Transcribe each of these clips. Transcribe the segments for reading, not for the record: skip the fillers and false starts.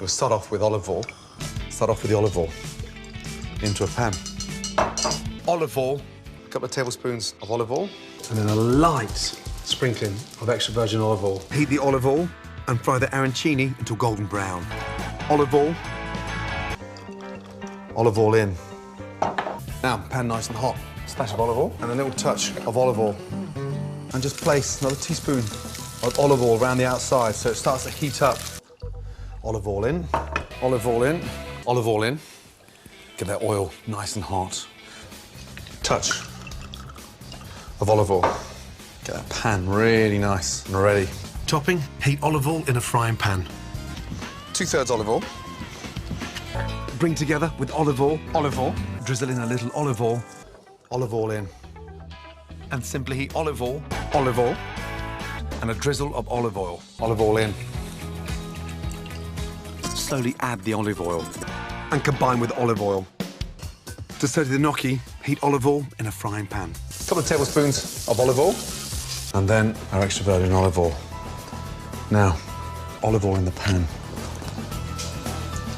We'll start off with olive oil. Start off with the olive oil into a pan. Olive oil, a couple of tablespoons of olive oil, and then a light sprinkling of extra virgin olive oil. Heat the olive oil and fry the arancini until golden brown. Olive oil in. Now, pan nice and hot. Splash of olive oil and a little touch of olive oil. And just place another teaspoon of olive oil around the outside so it starts to heat up. Olive oil in, olive oil in, olive oil in. Get that oil nice and hot. Touch of olive oil. Get that pan really nice and ready. Topping, heat olive oil in a frying pan. 2/3 olive oil. Bring together with olive oil. Drizzle in a little olive oil in. And simply heat olive oil, and a drizzle of olive oil in. Slowly add the olive oil and combine with olive oil. To serve the gnocchi, heat olive oil in a frying pan. A couple of tablespoons of olive oil, and then our extra virgin olive oil. Now, olive oil in the pan.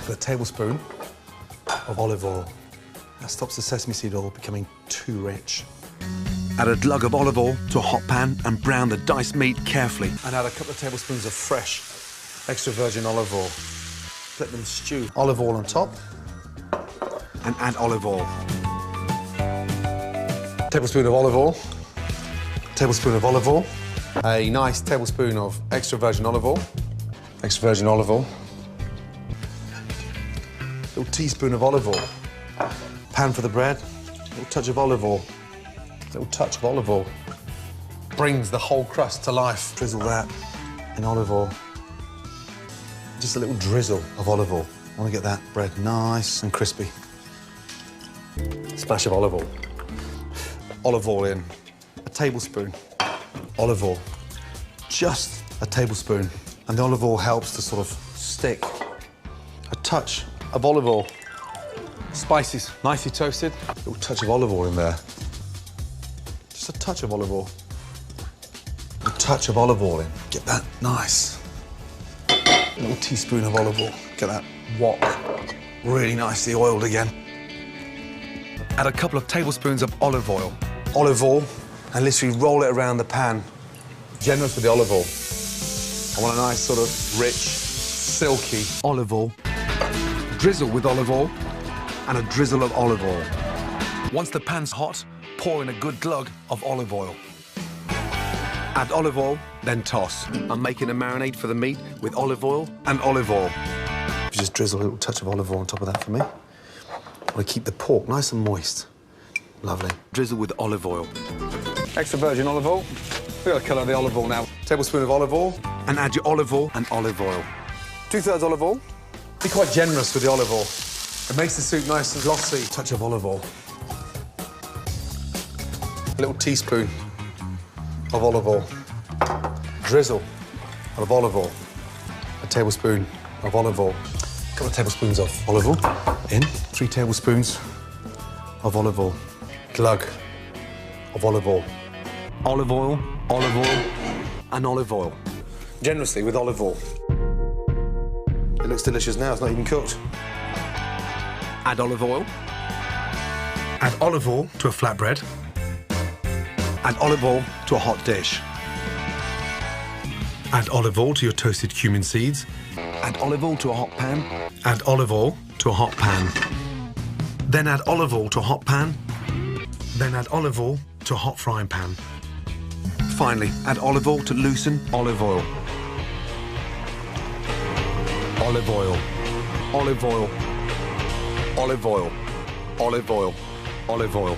A tablespoon of olive oil. That stops the sesame seed oil becoming too rich. Add a glug of olive oil to a hot pan and brown the diced meat carefully. And add a couple of tablespoons of fresh extra virgin olive oil. Let them stew. Olive oil on top. And add olive oil. Tablespoon of olive oil. Tablespoon of olive oil. A nice tablespoon of extra virgin olive oil. Extra virgin olive oil. Little teaspoon of olive oil. Pan for the bread. Little touch of olive oil. Little touch of olive oil. Brings the whole crust to life. Drizzle that in olive oil. Just a little drizzle of olive oil. I want to get that bread nice and crispy. Splash of olive oil. Olive oil in. A tablespoon. Olive oil. Just a tablespoon. And the olive oil helps to sort of stick. A touch of olive oil. Spices, nicely toasted. A little touch of olive oil in there. Just a touch of olive oil. A touch of olive oil in. Get that nice. A little teaspoon of olive oil. Get that wok really nicely oiled again. Add a couple of tablespoons of olive oil. Olive oil, and literally roll it around the pan. Generous with the olive oil. I want a nice sort of rich, silky olive oil. Drizzle with olive oil, and a drizzle of olive oil. Once the pan's hot, pour in a good glug of olive oil. Add olive oil, then toss. I'm making a marinade for the meat with olive oil and olive oil. Just drizzle a little touch of olive oil on top of that for me. I want to keep the pork nice and moist. Lovely. Drizzle with olive oil. Extra virgin olive oil. Look at the colour of the olive oil now. Tablespoon of olive oil. And add your olive oil and olive oil. 2/3 olive oil. Be quite generous with the olive oil. It makes the soup nice and glossy. Touch of olive oil. A little teaspoon of olive oil. Drizzle of olive oil. A tablespoon of olive oil. A couple of tablespoons of olive oil in. 3 tablespoons of olive oil. Glug of olive oil. Olive oil, and olive oil. Generously with olive oil. It looks delicious now, it's not even cooked. Add olive oil. Add olive oil to a flatbread. Add olive oil to a hot dish. Add olive oil to your toasted cumin seeds. Add olive oil to a hot pan. Add olive oil to a hot pan. Then add olive oil to a hot pan. Then add olive oil to a hot frying pan. Finally, add olive oil to loosen olive oil. Olive oil. Olive oil. Olive oil. Olive oil. Olive oil.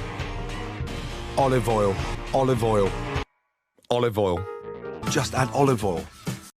Olive oil. Olive oil. Olive oil. Just add olive oil.